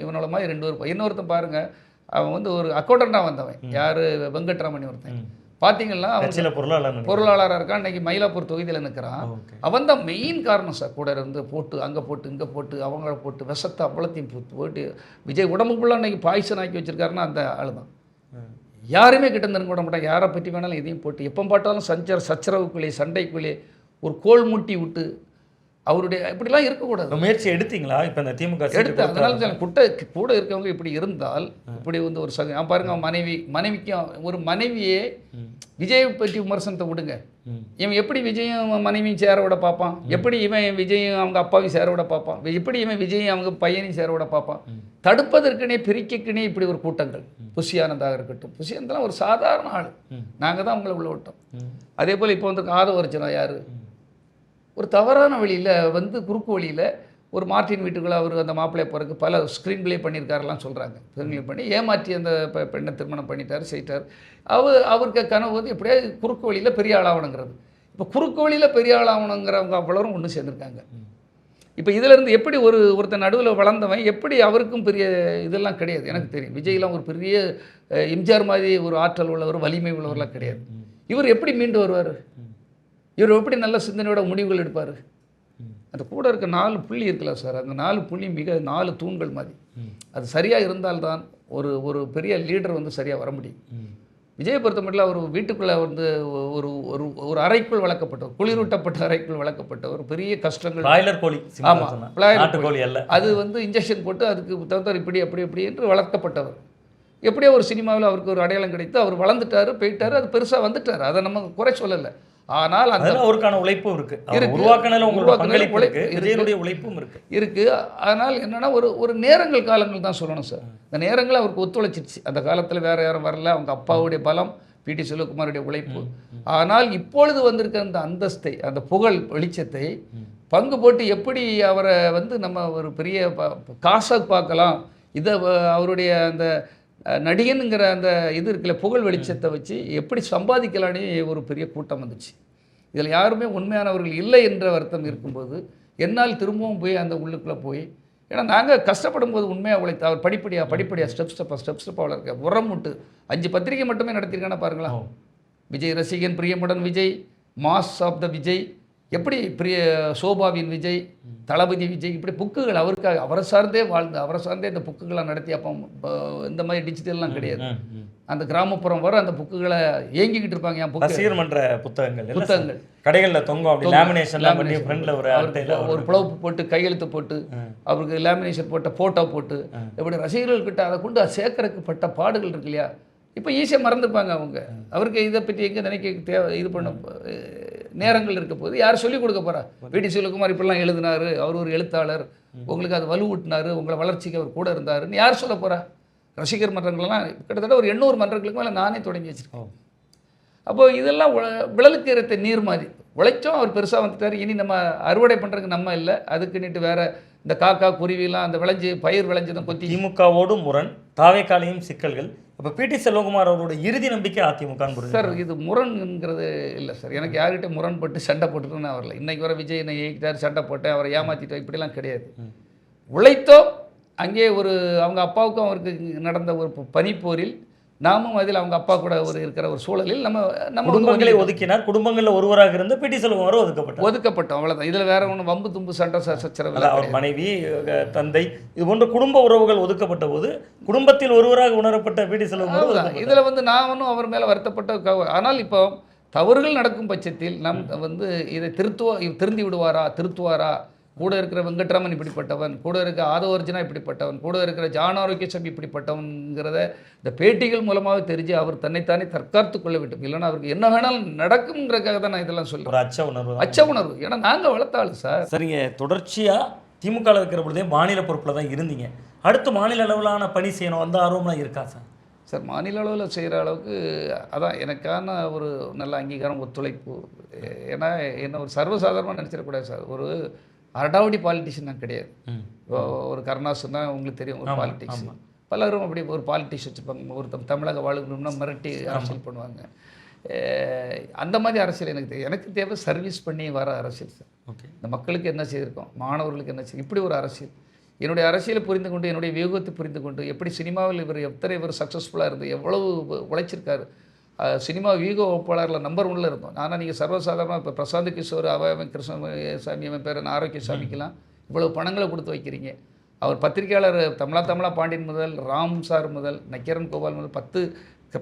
இவனோட மாதிரி 2 பேர். இன்னொருத்தன் பாருங்கள், அவன் வந்து ஒரு அக்கௌண்டண்ட்டாக வந்தவன், யார் வெங்கட்ராமணி ஒருத்தன். பார்த்தீங்கன்னா அவன் பொருளாளராக இருக்கான், இன்றைக்கி மயிலாப்பூர் தொகுதியில் நிற்கிறான். அவன் தான் மெயின் காரணம் சார். கூட இருந்து போட்டு அங்கே போட்டு இங்கே போட்டு அவங்கள போட்டு விஷத்தை அவ்வளோத்தையும் போட்டு விஜய் உடம்புக்குள்ளே அன்றைக்கி பாய்சன் ஆக்கி வச்சுருக்காருன்னா அந்த ஆள் தான். யாருமே கிட்ட இருந்து விட மாட்டாங்க, யாரை பற்றி வேணாலும் இதையும் போட்டு எப்போ பார்த்தாலும் சச்சரவுக்குள்ளே சண்டைக்குள்ளே ஒரு கோல் மூட்டி விட்டு அவருடைய இப்படிலாம் இருக்கக்கூடாது. முயற்சி எடுத்தீங்களா? இப்போ இந்த திமுக எடுத்து அதனால கூட இருக்கவங்க இப்படி இருந்தால் இப்படி வந்து ஒரு பாருங்க, மனைவிக்கும் ஒரு மனைவியே விஜயை பற்றி விமர்சனத்தை விடுங்க, இவன் எப்படி விஜயும் மனைவியும் சேர விட பார்ப்பான், எப்படி இவன் விஜயும் அவங்க அப்பாவையும் சேர விட பார்ப்பான், எப்படி இவன் விஜயும் அவங்க பையனையும் சேர விட பார்ப்பான். தடுப்பதற்குனே பிரிக்கக்குனே இப்படி ஒரு கூட்டங்கள். புஷியானந்தாக இருக்கட்டும், புஷியானந்தெல்லாம் ஒரு சாதாரண ஆள், நாங்கள் தான் அவங்கள உள்ள விட்டோம். அதே போல் இப்போ வந்து ஆதவர்ஜனா யார், ஒரு தவறான வழியில் வந்து குறுக்கு வழியில் ஒரு மார்ட்டின் வீட்டுக்குள்ளே அவர் அந்த மாப்பிள்ளையை போகிறதுக்கு பல ஸ்க்ரீன் ப்ளே பண்ணியிருக்காருலாம் சொல்கிறாங்க. ஸ்க்ரீன் பண்ணி ஏமாற்றி அந்த பெண்ணை திருமணம் பண்ணிட்டார் செய்தார். அவருக்கு கனவு வந்து எப்படியா குறுக்கு வழியில் பெரிய ஆளாகணுங்கிறது. இப்போ குறுக்கு வழியில் பெரிய ஆளாகணுங்கிறவங்க அவ்வளோரும் ஒன்று சேர்ந்துருக்காங்க. இப்போ இதிலேருந்து எப்படி ஒருத்தர் நடுவில் வளர்ந்தவன் எப்படி அவருக்கும் பெரிய இதெல்லாம் கிடையாது. எனக்கு தெரியும் விஜய்லாம் ஒரு பெரிய எம்ஜிஆர் மாதிரி ஒரு ஆற்றல் உள்ளவர் வலிமை உள்ளவர்லாம் கிடையாது. இவர் எப்படி மீண்டு வருவார்? இவர் எப்படி நல்ல சிந்தனையோட முடிவுகள் எடுப்பார்? அந்த கூட இருக்க 4 புள்ளி இருக்குல்ல சார், அந்த 4 புள்ளி மிக 4 தூண்கள் மாதிரி. அது சரியாக இருந்தால்தான் ஒரு பெரிய லீடர் வந்து சரியாக வர முடியும். விஜயை பொறுத்த மட்டும் அவர் வீட்டுக்குள்ளே வந்து ஒரு அறைக்குள் வளர்க்கப்பட்டவர், குளிரூட்டப்பட்ட அறைக்குள் வளர்க்கப்பட்டவர், பெரிய கஷ்டங்கள். பிராய்லர் கோழி. ஆமாம், பிராய்லர் கோழி அல்ல, அது வந்து இன்ஜெக்ஷன் போட்டு அதுக்கு தகுந்த இப்படி அப்படி என்று வளர்க்கப்பட்டவர். எப்படியோ ஒரு சினிமாவில் அவருக்கு ஒரு அடையாளம் கிடைத்து அவர் வளர்ந்துட்டார், போயிட்டார், அது பெருசாக வந்துட்டார். அதை நம்ம குறை சொல்லலை. ஆனால் அந்த அவருக்கான உழைப்பும் இருக்கு, உருவாக்குனதுல உங்களோட பங்களிப்பு இருக்கு, விஜயனுடைய உழைப்பும் இருக்கு. அதனால் என்னன்னா ஒரு நேரங்கள் காலங்கள் தான் சொல்லணும் சார். இந்த நேரங்கள் அவருக்கு ஒத்துழைச்சிருச்சு. அந்த காலத்தில் வேற யாரும் வரல, அவங்க அப்பாவுடைய பலம், பிடி செல்வகுமாருடைய உழைப்பு. ஆனால் இப்பொழுது வந்திருக்க அந்த அந்தஸ்தை, அந்த புகழ் வெளிச்சத்தை பங்கு போட்டு எப்படி அவரை வந்து நம்ம ஒரு பெரிய காசாக பார்க்கலாம், இதை அவருடைய அந்த நடிகனுங்கிற அந்த இது இருக்குல்ல புகழ் வெளிச்சத்தை வச்சு எப்படி சம்பாதிக்கலான்னு ஒரு பெரிய கூட்டம் வந்துச்சு. இதில் யாருமே உண்மையானவர்கள் இல்லை என்ற வருத்தம் இருக்கும்போது என்னால் திரும்பவும் போய் அந்த உள்ளுக்குள்ளே போய், ஏன்னா நாங்கள் கஷ்டப்படும் போது உண்மையாக உழைத்து அவர் படிப்படியாக ஸ்டெப் வளர்க்க உரம் விட்டு 5 பத்திரிகை மட்டுமே நடத்தியிருக்கான பாருங்களா. விஜய் ரசிகன், Priyamudan Vijay, mass of the Vijay, எப்படி சோபாவின் விஜய், தளபதி விஜய், இப்படி புக்குகள் அவருக்காக அவரை சார்ந்தே வாழ்ந்து அவரை சார்ந்தே இந்த புக்குகளாக நடத்தி. அப்போ இந்த மாதிரி டிஜிட்டல்லாம் கிடையாது. அந்த கிராமப்புறம் வர அந்த புக்குகளை ஏங்கிக்கிட்டு இருப்பாங்க. என் ரசிகர் மன்ற புத்தகங்கள் கடைகளில் தொங்கும், அப்படி லேமினேஷன்லாம் பண்ணி ஃப்ரண்ட்ல ஒரு புலவு போட்டு கையெழுத்து போட்டு அவருக்கு லேமினேஷன் போட்ட ஃபோட்டோ போட்டு இப்படி ரசிகர்கள்கிட்ட அதை கொண்டு சேர்க்கறதுக்கு பட்ட பாடுகள் இருக்கு இல்லையா. இப்போ ஈஸியாக மறந்துப்பாங்க அவங்க. அவருக்கு இதை பற்றி எங்கே நினைக்க இது பண்ண நேரங்கள் இருக்க போது யார் சொல்லிக் கொடுக்க போகிறா? பிடி செல்வகுமார் இப்படிலாம் எழுதினார், அவர் ஒரு எழுத்தாளர், உங்களுக்கு அது வலுவூட்டினார், உங்களை வளர்ச்சிக்கு அவர் கூட இருந்தாருன்னு யார் சொல்ல போகிறா? ரசிகர் மன்றங்கள்லாம் கிட்டத்தட்ட ஒரு 800 மன்றங்களுக்கு மேலே நானே தொடங்கி வச்சுருக்கேன். அப்போது இதெல்லாம் விழலுக்கு இறைத்த நீர் மாதிரி உழைச்சோம். அவர் பெருசாக வந்துட்டார், இனி நம்ம அறுவடை பண்ணுறதுக்கு நம்ம இல்லை, அதுக்குன்னுட்டு வேறு இந்த காக்கா குருவிலாம் அந்த பயிர் விளைஞ்சதும் கொத்தி. திமுகவோடும் முரண், தாவேக்காலையும் சிக்கல்கள். அப்போ பிடி செல்வகுமார் அவரோட இறுதி நம்பிக்கை அதிமுக சார். இது முரண்ங்கிறது இல்லை சார். எனக்கு யார்கிட்ட முரண்பட்டு சண்டை போட்டுட்டு நான் வரல. இன்றைக்கி வர விஜய் என்னை ஏகிட்டார், சண்டை போட்டேன், அவரை ஏமாற்றிட்டோம், இப்படிலாம் கிடையாது. உழைத்தோம். அங்கே அவங்க அப்பாவுக்கும் அவருக்கு நடந்த ஒரு பனிப்போரில் நாமும் அதில் அவங்க அப்பா கூட இருக்கிற ஒரு சூழலில் நம்ம குடும்பங்களை ஒதுக்கினார். குடும்பங்களில் ஒருவராக இருந்து பிடி செல்வகுமார் ஒதுக்கப்பட்டோம், அவ்வளோதான். இதில் வேற ஒன்று வம்பு தும்பு சண்டை சச்சரவு. அவர் மனைவி, தந்தை, இது போன்ற குடும்ப உறவுகள் ஒதுக்கப்பட்ட போது குடும்பத்தில் ஒருவராக உணரப்பட்ட பிடி செல்வகுமார் இதில் வந்து நான் ஒன்றும் அவர் மேலே வருத்தப்பட்ட. ஆனால் இப்போ தவறுகள் நடக்கும் பட்சத்தில் நம் வந்து இதை திருந்தி விடுவாரா, திருத்துவாரா? கூட இருக்கிற வெங்கட்ராமன் இப்படிப்பட்டவன், கூட இருக்கிற ஆதவர்ஜனா இப்படிப்பட்டவன், கூட இருக்கிற ஜான் ஆரோக்கியசாமி இப்படிப்பட்டவன்கிறத இந்த பேட்டிகள் மூலமாக தெரிஞ்சு அவர் தன்னைத்தானே தற்காத்து கொள்ள வேண்டும். இல்லைன்னா அவருக்கு என்ன வேணாலும் நடக்கும்ங்கிறதுக்காக தான் நான் இதெல்லாம் சொல்லுவேன். அச்ச உணர்வு. ஏன்னா நாங்கள் வளர்த்தாள் சார். சரிங்க, தொடர்ச்சியாக திமுகவில் இருக்கிற பொழுதே மாநில பொறுப்பில் தான் இருந்தீங்க. அடுத்து மாநில அளவிலான பணி செய்யணும் அந்த ஆர்வம்லாம் இருக்கா சார்? சார், மாநில அளவில் செய்கிற அளவுக்கு அதான் எனக்கான ஒரு நல்ல அங்கீகாரம், ஒத்துழைப்பு. ஏன்னா என்ன ஒரு சர்வசாதாரணமாக நினச்சிடக்கூடாது சார். ஒரு அடாவடி பாலிட்டிஷியன் நான் கிடையாது. ஒரு கருணாசன் தான் உங்களுக்கு தெரியும், ஒரு பாலிட்டிக்ஸ். பலரும் அப்படி ஒரு பாலிட்டிக்ஸ் வச்சுருப்பாங்க. ஒருத்தர் தமிழக வாழ்க்கணும்னா மிரட்டி அரசியல் பண்ணுவாங்க. அந்த மாதிரி அரசியல் எனக்கு தேவை சர்வீஸ் பண்ணி வர அரசியல் சார். ஓகே, இந்த மக்களுக்கு என்ன செய்திருக்கோம், மாணவர்களுக்கு என்ன செய்யும், இப்படி ஒரு அரசியல். என்னுடைய அரசியலை புரிந்து கொண்டு, என்னுடைய வியூகத்தை புரிந்து கொண்டு, எப்படி சினிமாவில் இவர் சக்ஸஸ்ஃபுல்லாக இருந்து எவ்வளவு உழைச்சிருக்காரு. சினிமா வியூக ஒப்பாளரில் நம்பர் 1ல் இருந்தோம். ஆனால் நீங்கள் சர்வசாதாரணமாக இப்போ பிரசாந்த் கிஷோர், அவன் கிருஷ்ணசாமி, அவன் பேர் ஆரோக்கியசாமிக்கெல்லாம் இவ்வளவு பணங்களை கொடுத்து வைக்கிறீங்க. அவர் பத்திரிகையாளர் தமிழா பாண்டியன் முதல், ராம் சார் முதல், நக்கீரன் கோபால் முதல் 10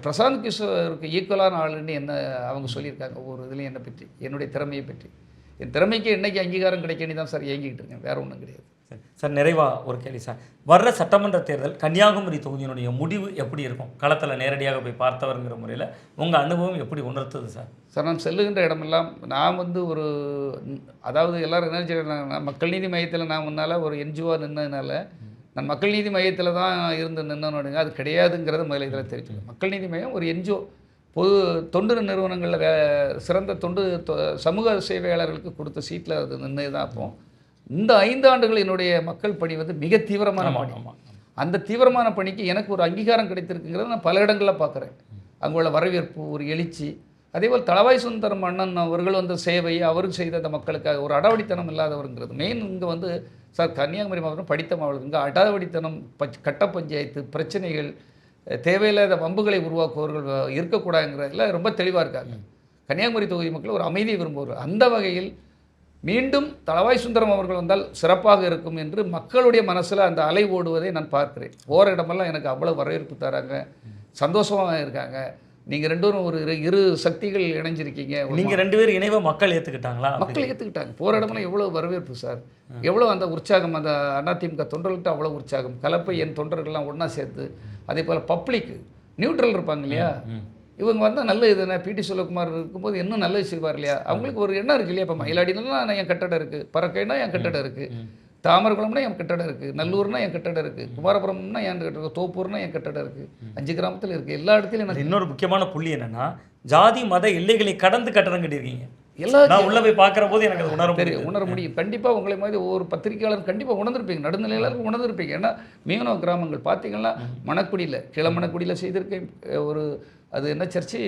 பிரசாந்த் கிஷோருக்கு ஈக்குவலான ஆளுன்னு என்ன அவங்க சொல்லியிருக்காங்க. ஒவ்வொரு இதுலையும் என்னை பற்றி, என்னுடைய திறமையை பற்றி. என் திறமைக்கு என்றைக்கு அங்கீகாரம் கிடைக்கணும் தான் சார் இயங்கிக்கிட்டு இருக்கேன், வேறு ஒன்றும் கிடையாது. சார் நிறைவாக ஒரு கேள்வி சார், வர்ற சட்டமன்ற தேர்தல் கன்னியாகுமரி தொகுதியினுடைய முடிவு எப்படி இருக்கும்? களத்தில் நேரடியாக போய் பார்த்தவருங்கிற முறையில் உங்கள் அனுபவம் எப்படி உணர்த்துது சார்? சார், நான் செல்லுகின்ற இடமெல்லாம் நான் ஒரு அதாவது எல்லோரும் என்ன செய்யறாங்க, மக்கள் நீதி மையத்தில் நான் முன்னால் ஒரு என்ஜிஓ நின்னதுனால நான் மக்கள் நீதி மையத்தில் தான் இருந்து நின்னோடுங்க, அது கிடையாதுங்கிறத முதல்ல இதில் தெரிஞ்சுக்கணும். மக்கள் நீதி மையம் ஒரு என்ஜிஓ, பொது தொண்டு நிறுவனங்களில் சிறந்த சமூக சேவையாளர்களுக்கு கொடுத்த சீட்டில் அது நின்று தான். அப்போ இந்த 5 ஆண்டுகள் என்னுடைய மக்கள் பணி மிக தீவிரமான பணி. அந்த தீவிரமான பணிக்கு எனக்கு ஒரு அங்கீகாரம் கிடைத்திருக்குங்கிறத நான் பல இடங்களில் பார்க்குறேன். அங்கே உள்ள வரவேற்பு, ஒரு எழுச்சி, அதேபோல் தளவாய் சுந்தரம் அண்ணன் அவர்கள் சேவை, அவருக்கு செய்த அந்த மக்களுக்காக ஒரு அடாவடித்தனம் இல்லாதவருங்கிறது மெயின். இங்கே சார் கன்னியாகுமரி மாவட்டம் படித்த மாவட்டம், இங்கே அடாவடித்தனம், கட்ட பஞ்சாயத்து பிரச்சனைகள், தேவையில்லாத வம்புகளை உருவாக்குவர்கள் இருக்கக்கூடாதுங்கிறதுல ரொம்ப தெளிவாக இருக்காங்க. கன்னியாகுமரி தொகுதி மக்கள் ஒரு அமைதியை விரும்புவார்கள். அந்த வகையில் மீண்டும் தளவாய் சுந்தரம் அவர்கள் வந்தால் சிறப்பாக இருக்கும் என்று மக்களுடைய மனசில் அந்த அலை ஓடுவதை நான் பார்க்கிறேன். போகிற இடமெல்லாம் எனக்கு அவ்வளோ வரவேற்பு தராங்க, சந்தோஷமாக இருக்காங்க. நீங்கள் 2 பேரும் ஒரு இரு சக்திகள் இணைஞ்சிருக்கீங்க. நீங்கள் 2 பேரும் இணைவாக மக்கள் ஏற்றுக்கிட்டாங்களா? மக்கள் ஏற்றுக்கிட்டாங்க. போகிற இடமெல்லாம் எவ்வளோ வரவேற்பு சார், எவ்வளோ அந்த உற்சாகம், அந்த அதிமுக தொண்டர்கள்ட்ட அவ்வளோ உற்சாகம். கலப்பை என் தொண்டர்கள்லாம் ஒன்றா சேர்த்து, அதே போல் பப்ளிக் நியூட்ரல் இருப்பாங்க இல்லையா, இவங்க வந்தால் நல்ல இதுனா பிடி செல்வகுமார் இருக்கும்போது இன்னும் நல்லது செய்வார் இல்லையா, அவங்களுக்கு ஒரு எண்ணம் இருக்குது இல்லையா. இப்போ மயிலாடினா என் கட்டடம் இருக்குது, பறக்கைனா என் கட்டடம் இருக்குது, தாமரகுளம்னா என் கட்டடம் இருக்குது, நல்லூர்னா என் கட்டடம் இருக்குது, குமாரபுரம்னா என் கட்டடம் இருக்குது, தோப்பூர்னா என் கட்டடம் இருக்குது, 5 கிராமத்தில் இருக்குது, எல்லா இடத்துலையும் எனக்கு. இன்னொரு முக்கியமான புள்ளி என்னென்னா, ஜாதி மத எல்லைகளை கடந்து கட்டடம் கட்டியிருக்கீங்க. நான் உள்ள போய் பார்க்குற போது எனக்கு உணர முடியும். கண்டிப்பாக உங்களை மாதிரி ஒவ்வொரு பத்திரிகையாளர் கண்டிப்பாக உணர்ந்திருப்பீங்க, நடுநிலையாளருக்கு உணர்ந்திருப்பீங்க. ஏன்னா மீனவ கிராமங்கள் பார்த்தீங்கன்னா மணக்குடியில், கிளமணக்குடியில் செய்திருக்கேன். அது என்ன சர்ச்சு,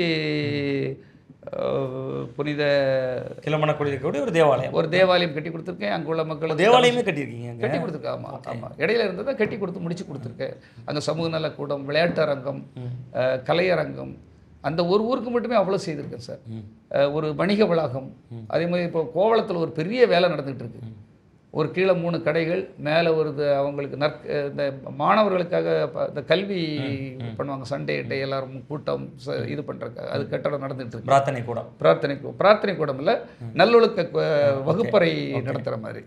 புனித கிளமணக்குடியில் இருக்கக்கூடிய ஒரு தேவாலயம் கட்டி கொடுத்துருக்கேன். அங்கே உள்ள மக்கள் தேவாலயமே கட்டியிருக்கீங்க, கட்டி கொடுத்துருக்கேன். ஆமாம், இடையில இருந்ததை கட்டி கொடுத்து முடிச்சு கொடுத்துருக்கேன். அங்கே சமூக நல கூடம், விளையாட்டு அரங்கம், கலையரங்கம், அந்த ஒரு ஊருக்கு மட்டுமே அவ்வளோ செய்திருக்கேன் சார். ஒரு வணிக வளாகம், அதே மாதிரி இப்போ கோவளத்தில் ஒரு பெரிய வேலை நடந்துகிட்டு இருக்கு. ஒரு கீழே 3 கடைகள், மேலே ஒரு அவங்களுக்கு இந்த மாணவர்களுக்காக இந்த கல்வி பண்ணுவாங்க, சண்டே டே எல்லாரும் கூட்டம் இது பண்ணுறதுக்காக அது கட்டடம் நடந்துகிட்டு இருக்கு. பிரார்த்தனை கூடம் இல்லை, நல்லொழுக்க வகுப்பறை நடத்துகிற மாதிரி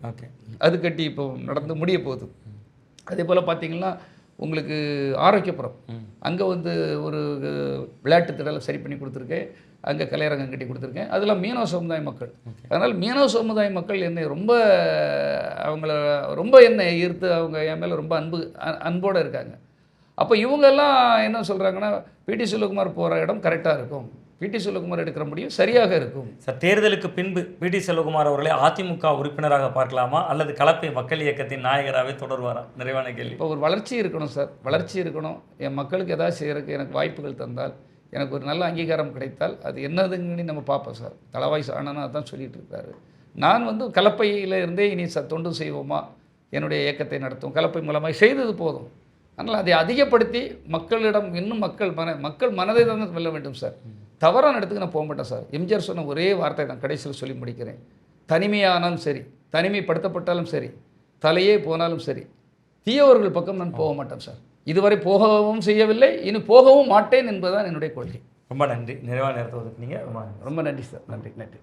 அது கட்டி இப்போ நடந்து முடிய போகுது. அதே போல் பார்த்தீங்கன்னா உங்களுக்கு ஆரோக்கியபுரம், அங்கே ஒரு விளையாட்டு திடலை சரி பண்ணி கொடுத்துருக்கேன். அங்கே கலையரங்கம் கட்டி கொடுத்துருக்கேன். அதெல்லாம் மீனவ சமுதாய மக்கள். அதனால் மீனவ சமுதாய மக்கள் என்னை ரொம்ப என்னை ஈர்த்து அவங்க என் மேலே ரொம்ப அன்போடு இருக்காங்க. அப்போ இவங்கெல்லாம் என்ன சொல்கிறாங்கன்னா, பிடி செல்வகுமார் போகிற இடம் கரெக்டாக இருக்கும், பிடி செல்வகுமார் எடுக்கிற முடியும் சரியாக இருக்கும். சார், தேர்தலுக்கு பின்பு பிடி செல்வகுமார் அவர்களை அதிமுக உறுப்பினராக பார்க்கலாமா, அல்லது கலப்பை மக்கள் இயக்கத்தின் நாயகராகவே தொடர்வாரா? நிறைவான கேள்வி. இப்போ ஒரு வளர்ச்சி இருக்கணும் சார், வளர்ச்சி இருக்கணும். என் மக்களுக்கு எதாவது செய்கிறதுக்கு எனக்கு வாய்ப்புகள் தந்தால், எனக்கு ஒரு நல்ல அங்கீகாரம் கிடைத்தால் அது என்னதுன்னு நம்ம பார்ப்போம் சார். தளவாய் அண்ணனா தான் சொல்லிகிட்டு இருக்காரு. நான் கலப்பையில் இருந்தே இனி தொண்டு செய்வோமா, என்னுடைய இயக்கத்தை நடத்தும், கலப்பை மூலமாக செய்தது போதும். அதனால் அதை அதிகப்படுத்தி மக்களிடம் இன்னும் மக்கள் மனதை தான் வெல்ல வேண்டும் சார். தவறான இடத்துக்கு நான் போக மாட்டேன் சார். எம்ஜிஆர் சொன்ன ஒரே வார்த்தை தான் கடைசியில் சொல்லி முடிக்கிறேன். தனிமையானாலும் சரி, தனிமைப்படுத்தப்பட்டாலும் சரி, தலையே போனாலும் சரி, தீயவர்கள் பக்கம் நான் போக மாட்டேன் சார். இதுவரை போகவும் செய்யவில்லை, இனி போகவும் மாட்டேன் என்பதுதான் என்னுடைய கொள்கை. ரொம்ப நன்றி, நிறைவான நேரத்தை ஒதுக்குனீங்க. ரொம்ப நன்றி சார். நன்றி.